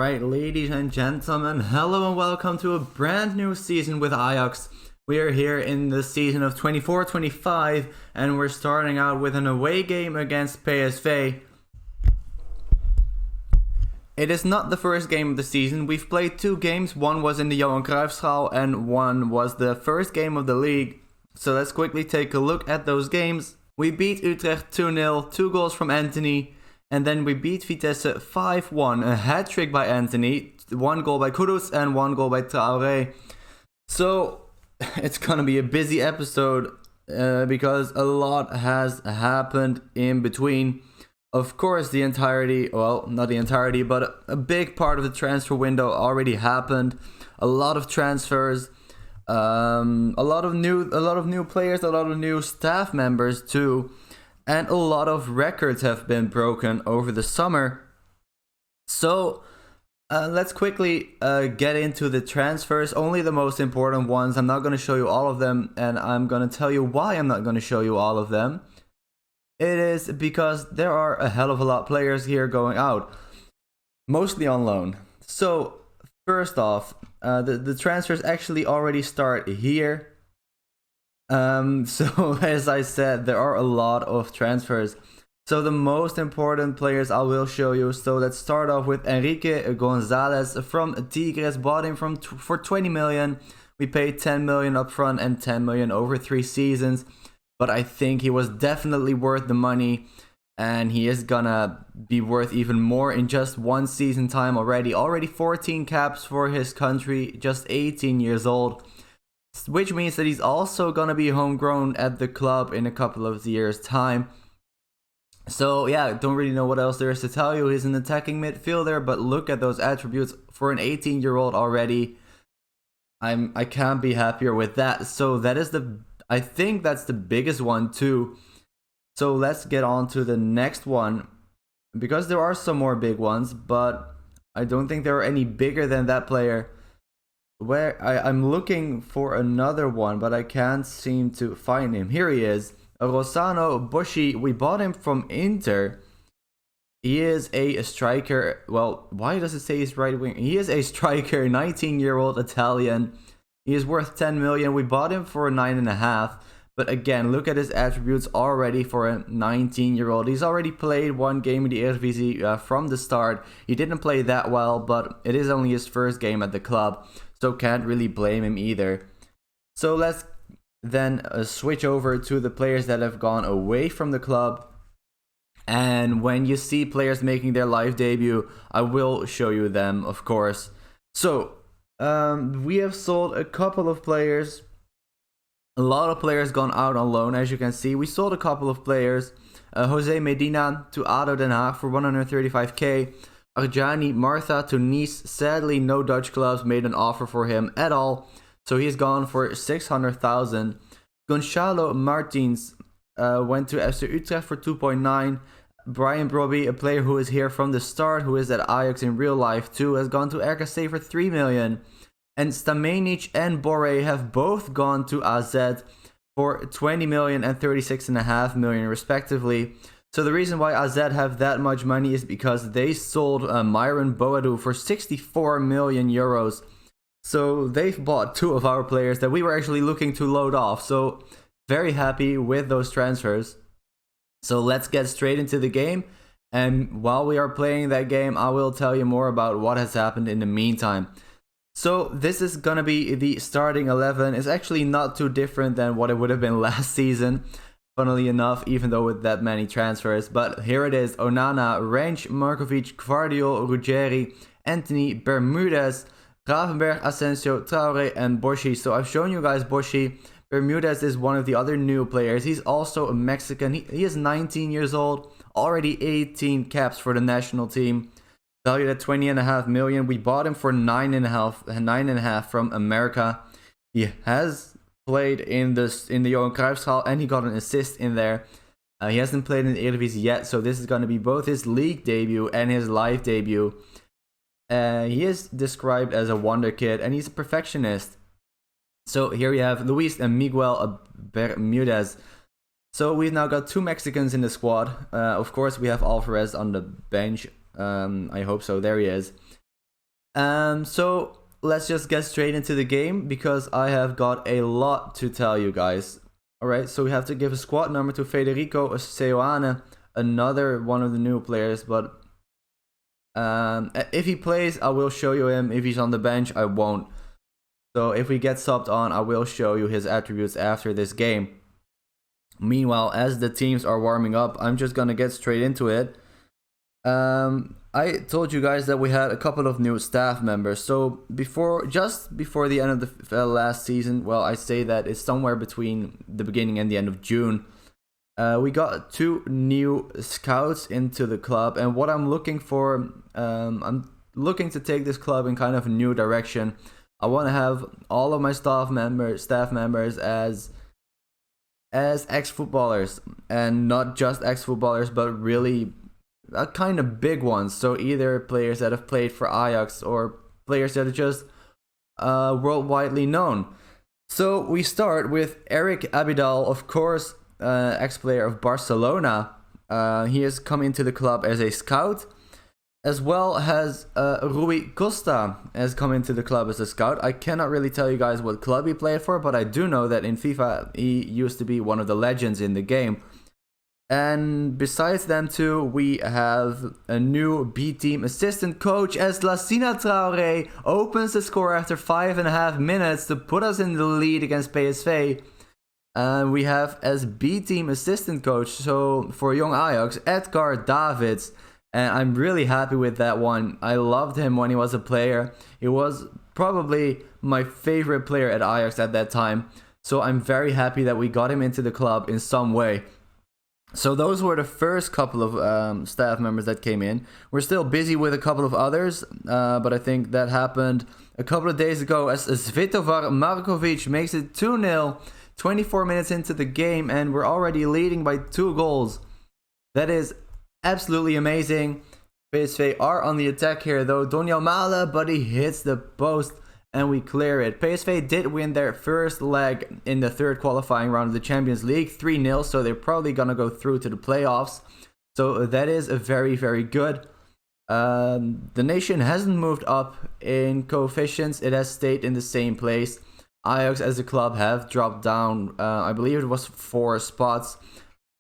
Alright, ladies and gentlemen, hello and welcome to a brand new season with Ajax. We are here in the season of 24-25 and we're starting out with an away game against PSV. It is not the first game of the season. We've played two games. One was in the Johan Cruijffschaal and one was the first game of the league. So let's quickly take a look at those games. We beat Utrecht 2-0, 2 goals from Anthony. And then we beat Vitesse 5-1, a hat-trick by Anthony, 1 goal by Kudus and 1 goal by Traoré. So it's gonna be a busy episode because a lot has happened in between. Of course, the entirety, well, not the entirety, but a big part of the transfer window already happened. A lot of transfers, a lot of new players, a lot of new staff members too. And a lot of records have been broken over the summer. So let's quickly get into the transfers. Only the most important ones. I'm not going to show you all of them. And I'm going to tell you why I'm not going to show you all of them. It is because there are a hell of a lot of players here going out. Mostly on loan. So first off, the transfers actually already start here. So as I said, there are a lot of transfers. So the most important players I will show you. So let's start off with Enrique Gonzalez from Tigres. Bought him for 20 million. We paid 10 million up front and 10 million over 3 seasons. But I think he was definitely worth the money. And he is gonna be worth even more in just 1 season time already. Already 14 caps for his country, just 18 years old. Which means that he's also going to be homegrown at the club in a couple of years' time. So yeah, don't really know what else there is to tell you. He's an attacking midfielder, but look at those attributes for an 18-year-old already. I can't be happier with that. So that is I think that's the biggest one too. So let's get on to the next one. Because there are some more big ones, but I don't think there are any bigger than that player. Where I'm looking for another one, but I can't seem to find him. Here he is. Rossano Boschi. We bought him from Inter. He is a striker. Well, why does it say he's right wing? He is a striker, 19-year-old Italian. He is worth 10 million. We bought him for 9.5. But again, look at his attributes already for a 19-year-old. He's already played 1 game in the Eredivisie from the start. He didn't play that well, but it is only his first game at the club. So can't really blame him either. So let's then switch over to the players that have gone away from the club. And when you see players making their live debut, I will show you them, of course. So we have sold a couple of players. A lot of players gone out on loan, as you can see. We sold a couple of players. Jose Medina to ADO Den Haag for 135k. Arjani Martha to Nice. Sadly, no Dutch clubs made an offer for him at all, so he's gone for 600,000. Gonçalo Martins went to FC Utrecht for 2.9. Brian Brobby, a player who is here from the start, who is at Ajax in real life too, has gone to RKC for 3 million. And Stamenic and Boré have both gone to AZ for 20 million and 36.5 million respectively. So the reason why AZ have that much money is because they sold Myron Boadu for 64 million euros. So they've bought 2 of our players that we were actually looking to load off. So very happy with those transfers. So let's get straight into the game. And while we are playing that game, I will tell you more about what has happened in the meantime. So this is going to be the starting 11. It's actually not too different than what it would have been last season. Funnily enough, even though with that many transfers. But here it is. Onana, Range, Markovic, Gvardiol, Ruggeri, Anthony, Bermudez, Gravenberg, Asensio, Traoré, and Boschi. So I've shown you guys Boschi. Bermudez is one of the other new players. He's also a Mexican. He is 19 years old. Already 18 caps for the national team. Valued at 20.5 million. We bought him for 9.5 from America. He has played in the Johan Cruijffschaal and he got an assist in there. He hasn't played in the Eredivisie yet, so this is going to be both his league debut and his live debut. He is described as a wonder kid and he's a perfectionist. So here we have Luis and Miguel Bermudez. So we've now got 2 Mexicans in the squad. Of course, we have Alvarez on the bench. I hope so. There he is. So let's just get straight into the game because I have got a lot to tell you guys. Alright, so we have to give a squad number to Federico Seoane, another one of the new players, but if he plays, I will show you him. If he's on the bench, I won't. So if we get subbed on, I will show you his attributes after this game. Meanwhile, as the teams are warming up, I'm just gonna get straight into it. I told you guys that we had a couple of new staff members. So just before the end of the last season, well, I say that it's somewhere between the beginning and the end of June. We got 2 new scouts into the club, and what I'm looking for, I'm looking to take this club in kind of a new direction. I want to have all of my staff members as ex-footballers, and not just ex-footballers, but really kind of big ones. So either players that have played for Ajax or players that are just worldwide known. So we start with Eric Abidal, of course, ex-player of Barcelona. He has come into the club as a scout, as well as Rui Costa has come into the club as a scout. I cannot really tell you guys what club he played for, but I do know that in FIFA he used to be one of the legends in the game. And besides them two, we have a new B-team assistant coach as Lassina Traoré opens the score after 5.5 minutes to put us in the lead against PSV. We have as B-team assistant coach, so for young Ajax, Edgar Davids. And I'm really happy with that one. I loved him when he was a player. He was probably my favorite player at Ajax at that time. So I'm very happy that we got him into the club in some way. So those were the first couple of staff members that came in. We're still busy with a couple of others, but I think that happened a couple of days ago as Svetovar Markovic makes it 2-0, 24 minutes into the game, and we're already leading by 2 goals. That is absolutely amazing. PSV are on the attack here though. Doniel Male, but he hits the post and we clear it. PSV did win their first leg in the 3rd qualifying round of the Champions League, 3-0, so they're probably gonna go through to the playoffs. So that is a very, very good. The nation hasn't moved up in coefficients. It has stayed in the same place. Ajax as a club have dropped down, I believe it was 4 spots.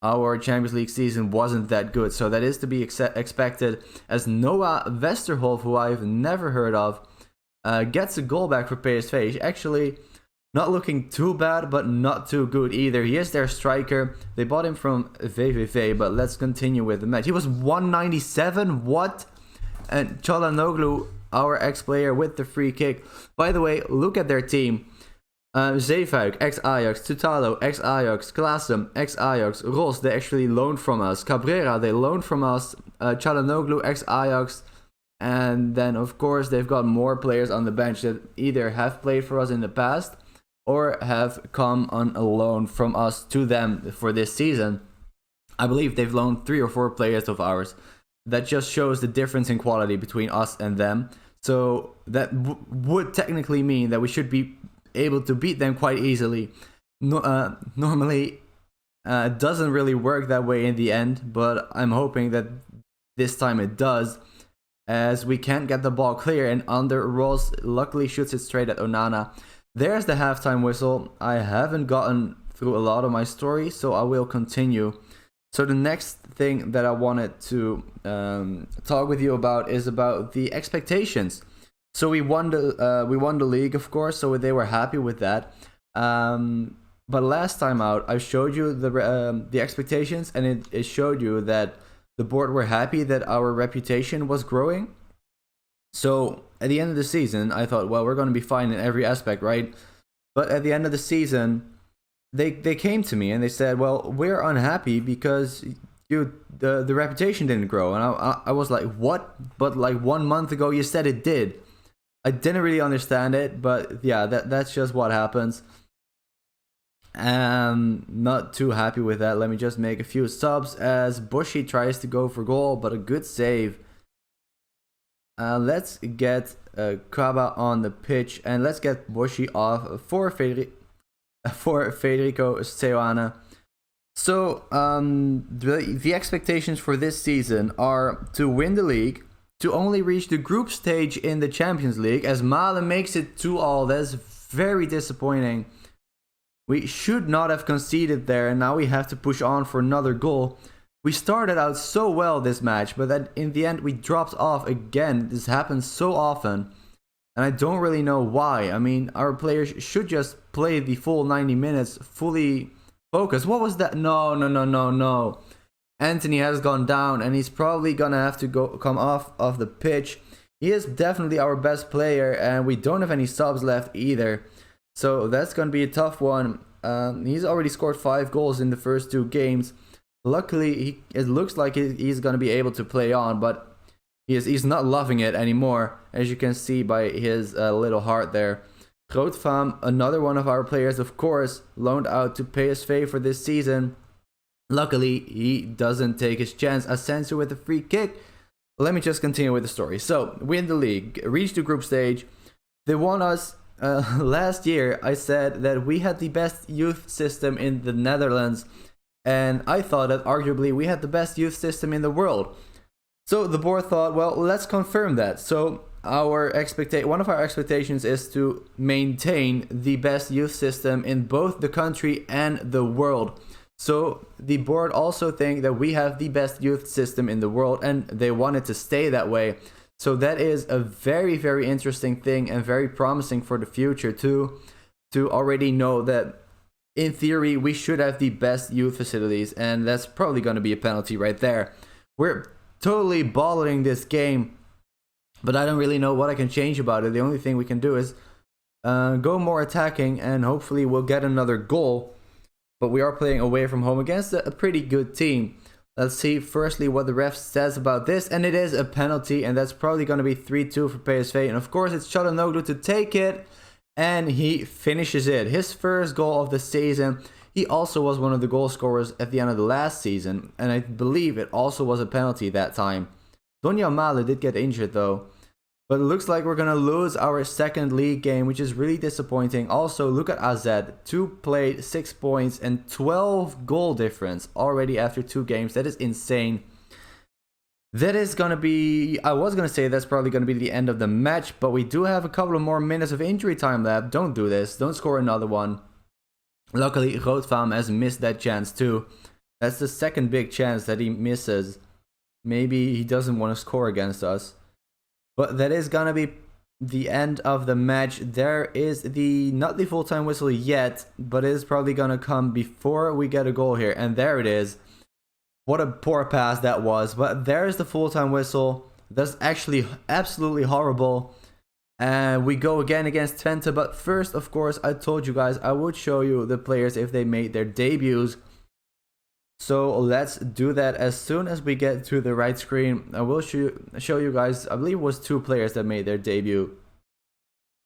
Our Champions League season wasn't that good, so that is to be expected, as Noah Westerhof, who I've never heard of, gets a goal back for PSV. He's actually not looking too bad, but not too good either. He is their striker. They bought him from VVV, but let's continue with the match. He was 197, what? And Çalhanoğlu, our ex-player, with the free kick. By the way, look at their team. Zeefuik, ex-Ajax, Tutalo, ex-Ajax, Klaassen, ex-Ajax, Ros, they actually loaned from us, Cabrera, they loaned from us, Çalhanoğlu, ex-Ajax, and then of course they've got more players on the bench that either have played for us in the past or have come on a loan from us to them for this season. I believe they've loaned 3 or 4 players of ours. That just shows the difference in quality between us and them. So that would technically mean that we should be able to beat them quite easily. Normally, it doesn't really work that way in the end, but I'm hoping that this time it does, as we can't get the ball clear, and Under Ross luckily shoots it straight at Onana. There's the halftime whistle. I haven't gotten through a lot of my story, so I will continue. So the next thing that I wanted to talk with you about is about the expectations. So we won the league, of course, so they were happy with that. But last time out, I showed you the expectations, and it showed you that the board were happy that our reputation was growing. So at the end of the season, I thought, well, we're going to be fine in every aspect, right? But at the end of the season, they came to me and they said, well, we're unhappy because the reputation didn't grow. And I was like, what? But like 1 month ago, you said it did. I didn't really understand it, but yeah, that's just what happens. Not too happy with that. Let me just make a few subs as Bushy tries to go for goal, but a good save. Let's get Kaba on the pitch, and let's get Bushy off for Federico Seoane. So the expectations for this season are to win the league, to only reach the group stage in the Champions League, as Male makes it 2-2. That's very disappointing. We should not have conceded there, and now we have to push on for another goal. We started out so well this match, but then in the end we dropped off again. This happens so often, and I don't really know why. I mean, our players should just play the full 90 minutes, fully focused. What was that? No. Anthony has gone down, and he's probably gonna have to come off of the pitch. He is definitely our best player, and we don't have any subs left either. So that's gonna be a tough one. He's already scored 5 goals in the first 2 games. Luckily, it looks like he's gonna be able to play on, but he's not loving it anymore, as you can see by his little heart there. Grootvam, another one of our players, of course, loaned out to PSV for this season. Luckily, he doesn't take his chance. Asensio with a free kick. Let me just continue with the story. So, win the league, reach the group stage. They won us. Last year, I said that we had the best youth system in the Netherlands, and I thought that arguably we had the best youth system in the world. So the board thought, well, let's confirm that. So one of our expectations is to maintain the best youth system in both the country and the world. So the board also think that we have the best youth system in the world, and they want it to stay that way. So that is a very, very interesting thing and very promising for the future too, to already know that in theory we should have the best youth facilities, and that's probably going to be a penalty right there. We're totally bottling this game, but I don't really know what I can change about it. The only thing we can do is go more attacking, and hopefully we'll get another goal. But we are playing away from home against a pretty good team. Let's see firstly what the ref says about this, and it is a penalty, and that's probably going to be 3-2 for PSV. And of course it's Çalhanoğlu to take it, and he finishes it. His first goal of the season. He also was one of the goal scorers at the end of the last season, and I believe it also was a penalty that time. Donjan Male did get injured though. But it looks like we're going to lose our second league game, which is really disappointing. Also, look at AZ. 2 played, 6 points, and 12 goal difference already after 2 games. That is insane. That is going to be... I was going to say that's probably going to be the end of the match, but we do have a couple of more minutes of injury time left. Don't do this. Don't score another one. Luckily, Grootvam has missed that chance too. That's the second big chance that he misses. Maybe he doesn't want to score against us. But that is gonna be the end of the match. There is not the full-time whistle yet, but it is probably gonna come before we get a goal here. And there it is. What a poor pass that was. But there is the full-time whistle. That's actually absolutely horrible. And we go again against Twente. But first, of course, I told you guys I would show you the players if they made their debuts. So let's do that as soon as we get to the right screen. I will show you guys, I believe it was 2 players that made their debut.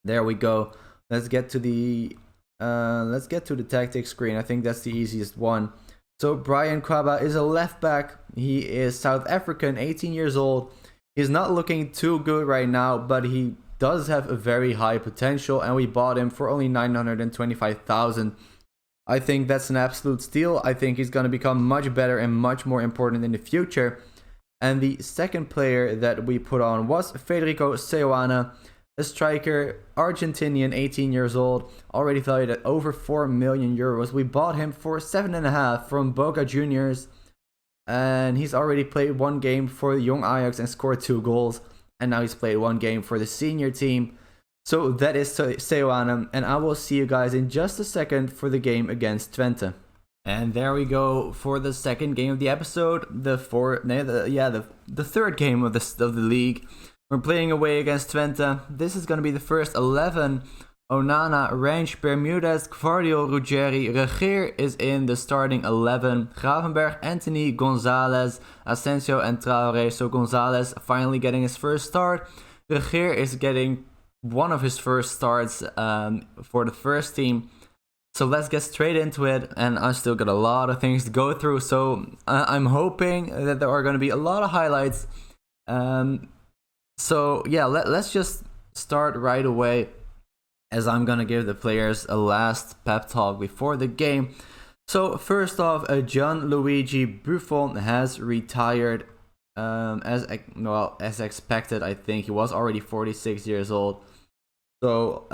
There we go. Let's get to the tactics screen. I think that's the easiest one. So Brian Kwaba is a left back. He is South African, 18 years old. He's not looking too good right now, but he does have a very high potential, and we bought him for only 925,000. I think that's an absolute steal. I think he's going to become much better and much more important in the future. And the second player that we put on was Federico Seuana, a striker, Argentinian, 18 years old, already valued at over 4 million euros. We bought him for 7.5 from Boca Juniors, and he's already played 1 game for young Ajax and scored 2 goals. And now he's played 1 game for the senior team. So that is Seuana, and I will see you guys in just a second for the game against Twente. And there we go for the second game of the episode, the third game of the league. We're playing away against Twente. This is going to be the first 11. Onana, Range, Bermudez, Gvardiol, Ruggeri, Regeer is in the starting 11. Gravenberg, Anthony, Gonzalez, Asensio, and Traoré. So Gonzalez finally getting his first start. Regeer is getting one of his first starts for the first team. So let's get straight into it, and I still got a lot of things to go through, so I'm hoping that there are going to be a lot of highlights. So yeah, let's just start right away, as I'm going to give the players a last pep talk before the game. So first off, Gianluigi Buffon has retired. as expected. I think he was already 46 years old. So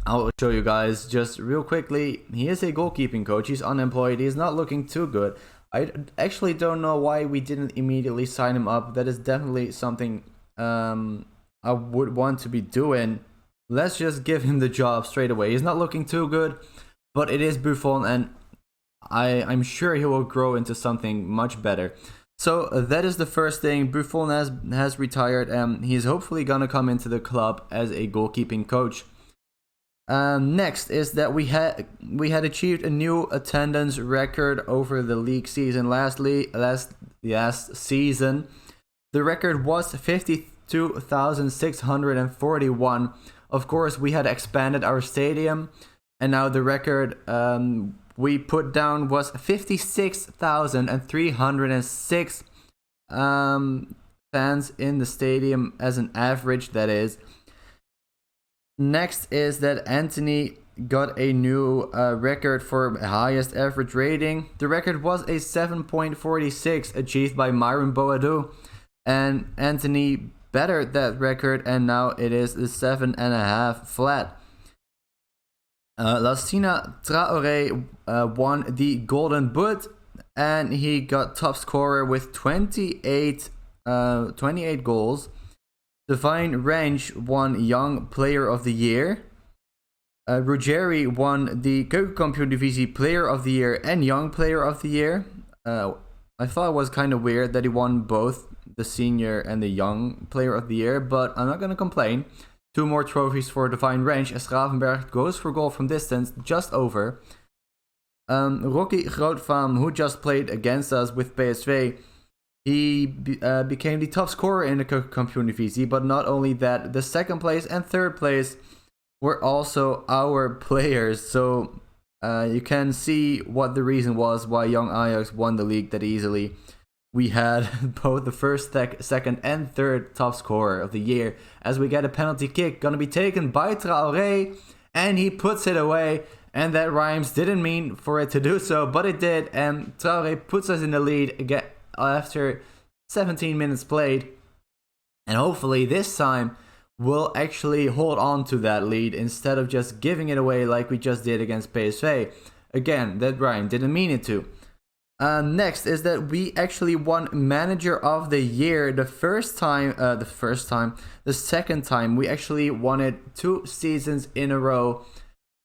I'll show you guys just real quickly. He is a goalkeeping coach. He's unemployed. He's not looking too good. I actually don't know why we didn't immediately sign him up. That is definitely something I would want to be doing. Let's just give him the job straight away. He's not looking too good, but it is Buffon, and I'm sure he will grow into something much better. So that is the first thing. Buffon has retired, and he's hopefully gonna come into the club as a goalkeeping coach. Next is that we had achieved a new attendance record over the league season. Last season, the record was 52,641. Of course, we had expanded our stadium, and now the record we put down was 56,306 fans in the stadium as an average, that is. Next is that Anthony got a new record for highest average rating. The record was a 7.46 achieved by Myron Boadou, and Anthony bettered that record, and now it is a 7.5 flat. Lassina Traoré won the Golden Boot, and he got top scorer with 28 goals. Divine Range won Young Player of the Year. Ruggeri won the Keukenkampioen-divisie Player of the Year and Young Player of the Year. I thought it was kind of weird that he won both the Senior and the Young Player of the Year, but I'm not going to complain. 2 more trophies for Divine Range as Gravenberg goes for goal from distance, just over. Rocky Grootvam, who just played against us with PSV, he became the top scorer in the Keukenkampioen-divisie, but not only that, the second place and third place were also our players. So you can see what the reason was why Young Ajax won the league that easily. We had both the first, second, and third top scorer of the year, as we get a penalty kick gonna be taken by Traoré, and he puts it away. And that rhymes. Didn't mean for it to do so, but it did. And Traoré puts us in the lead again after 17 minutes played. And hopefully this time we'll actually hold on to that lead instead of just giving it away like we just did against PSV. Again, that rhymed. Didn't mean it to. Next is that we actually won Manager of the Year the second time. We actually won it 2 seasons in a row.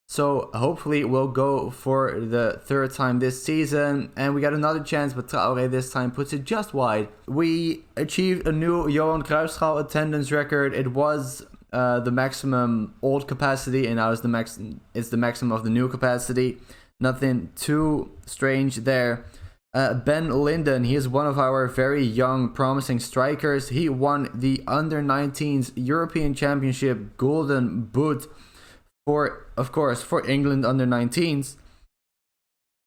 So hopefully we'll go for the third time this season. And we got another chance, but Traoré this time puts it just wide. We achieved a new Johan Cruijffschaal attendance record. It was the maximum old capacity, and now it's the maximum of the new capacity. Nothing too strange there. Ben Linden, he is one of our very young, promising strikers. He won the Under-19s European Championship Golden Boot for England Under-19s.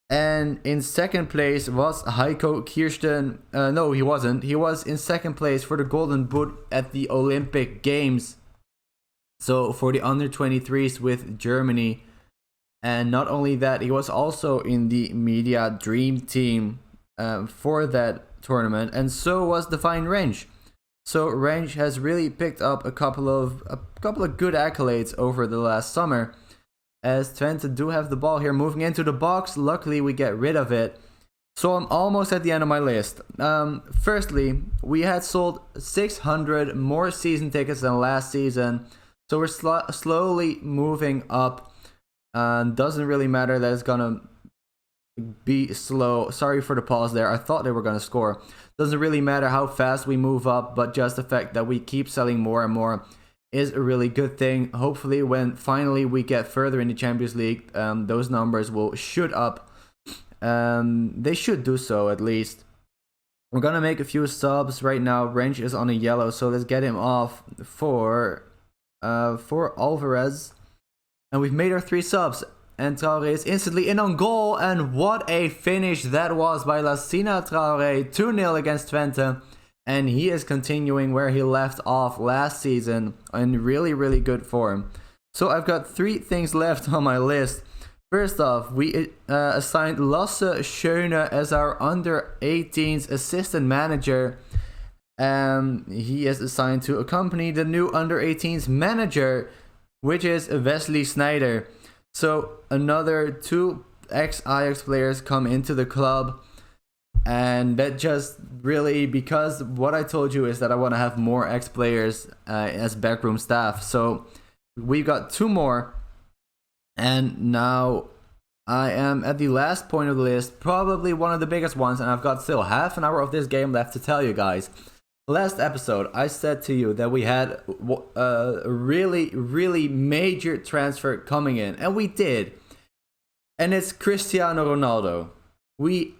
And in second place was Heiko Kirsten. No, he wasn't. He was in second place for the Golden Boot at the Olympic Games. So for the Under-23s with Germany. And not only that, he was also in the Media Dream Team for that tournament, and so was Divine Range. So Range has really picked up a couple of good accolades over the last summer, as Twente do have the ball here moving into the box. Luckily, we get rid of it. So I'm almost at the end of my list. Firstly, we had sold 600 more season tickets than last season, so we're slowly moving up. Doesn't really matter that it's gonna be slow. Sorry for the pause there. I thought they were gonna score. Doesn't really matter how fast we move up, but just the fact that we keep selling more and more is a really good thing. Hopefully when finally we get further in the Champions League, those numbers will shoot up. They should do so at least. We're gonna make a few subs right now. Range is on a yellow, so let's get him off for Alvarez. And we've made our 3 subs. And Traoré is instantly in on goal. And what a finish that was by Lassina Traoré. 2-0 against Twente. And he is continuing where he left off last season in really, really good form. So I've got 3 things left on my list. First off, we assigned Lasse Schöne as our under 18s assistant manager. He is assigned to accompany the new under 18s manager, which is Wesley Sneijder. So another 2 ex-Ajax players come into the club. And that just really, because what I told you is that I want to have more ex-players as backroom staff. So we got 2 more. And now I am at the last point of the list, probably one of the biggest ones. And I've got still half an hour of this game left to tell you guys. Last episode, I said to you that we had a really, really major transfer coming in. And we did. And it's Cristiano Ronaldo. We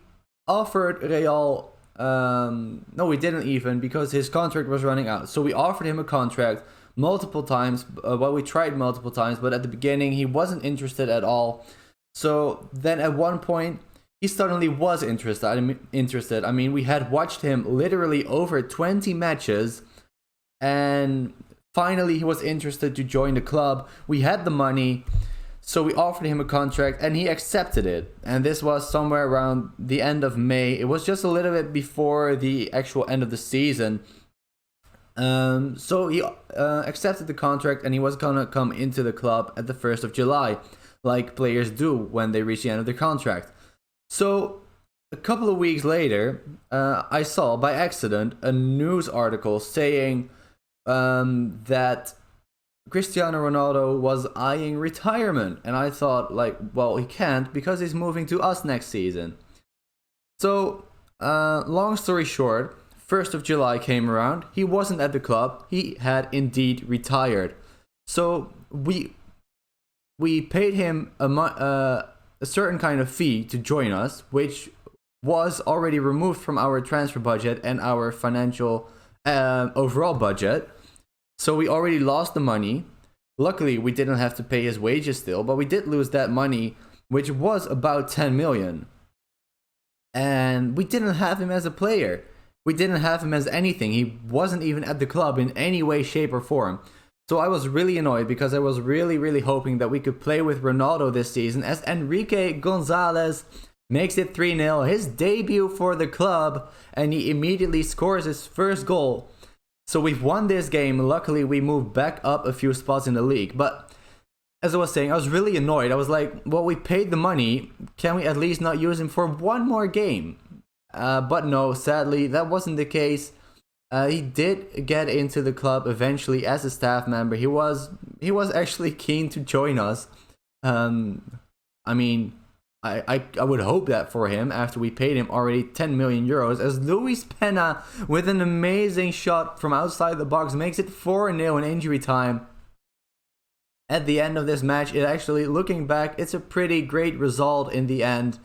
offered Real, no, we didn't even, because his contract was running out. So we offered him a contract multiple times. We tried multiple times, but at the beginning he wasn't interested at all. So then at one point he suddenly was interested. I mean, we had watched him literally over 20 matches, and finally he was interested to join the club. We had the money. So we offered him a contract and he accepted it. And this was somewhere around the end of May. It was just a little bit before the actual end of the season. So he accepted the contract and he was gonna come into the club at the 1st of July, like players do when they reach the end of their contract. So a couple of weeks later, I saw by accident a news article saying that Cristiano Ronaldo was eyeing retirement, and I thought, like, well, he can't because he's moving to us next season. So, long story short, 1st of July came around, he wasn't at the club, he had indeed retired. So, we paid him a certain kind of fee to join us, which was already removed from our transfer budget and our financial overall budget. So we already lost the money. Luckily, we didn't have to pay his wages still, but we did lose that money, which was about 10 million. And we didn't have him as a player. We didn't have him as anything. He wasn't even at the club in any way, shape, or form. So I was really annoyed because I was really, really hoping that we could play with Ronaldo this season, as Enrique Gonzalez makes it 3-0, his debut for the club, and he immediately scores his first goal. So we've won this game. Luckily, we moved back up a few spots in the league. But as I was saying, I was really annoyed. I was like, well, we paid the money. Can we at least not use him for one more game? But no, sadly, that wasn't the case. He did get into the club eventually as a staff member. He was actually keen to join us. I mean, I would hope that for him after we paid him already 10 million euros, as Luis Pena with an amazing shot from outside the box makes it 4-0 in injury time. At the end of this match, it actually, looking back, it's a pretty great result in the end,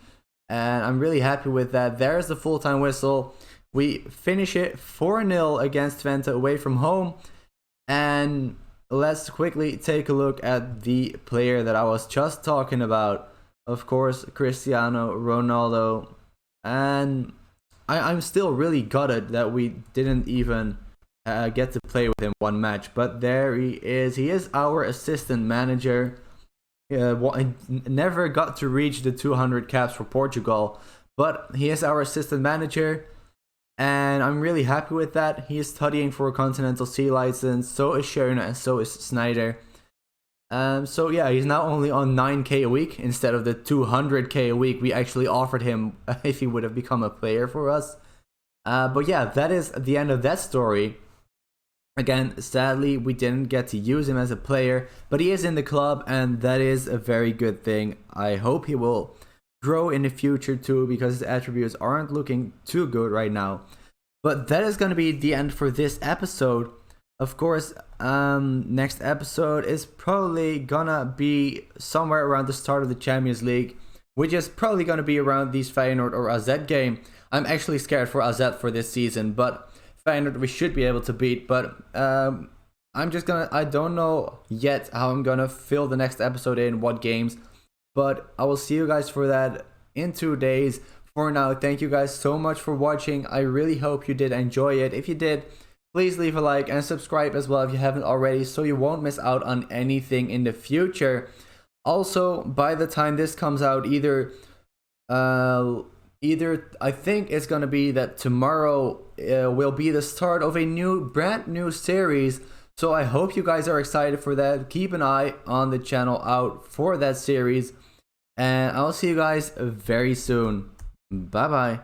and I'm really happy with that. There's the full-time whistle. We finish it 4-0 against Twente away from home, and let's quickly take a look at the player that I was just talking about. Of course, Cristiano Ronaldo. And I'm still really gutted that we didn't even get to play with him one match. But there he is. He is our assistant manager. Never got to reach the 200 caps for Portugal. But he is our assistant manager. And I'm really happy with that. He is studying for a Continental C license. So is Schöne and so is Sneijder. So yeah, he's now only on 9k a week instead of the 200k a week we actually offered him if he would have become a player for us. But yeah, that is the end of that story. Again, sadly, we didn't get to use him as a player, but he is in the club, and that is a very good thing. I hope he will grow in the future too, because his attributes aren't looking too good right now. But that is going to be the end for this episode. Of course, next episode is probably gonna be somewhere around the start of the Champions League, which is probably gonna be around these Feyenoord or AZ game. I'm actually scared for AZ for this season, but Feyenoord we should be able to beat. But I don't know yet how I'm gonna fill the next episode in, what games. But I will see you guys for that in 2 days. For now, thank you guys so much for watching. I really hope you did enjoy it. If you did, please leave a like and subscribe as well if you haven't already, so you won't miss out on anything in the future. Also, by the time this comes out, either I think it's gonna be that tomorrow will be the start of a brand new series. So I hope you guys are excited for that. Keep an eye on the channel out for that series, and I'll see you guys very soon. Bye bye.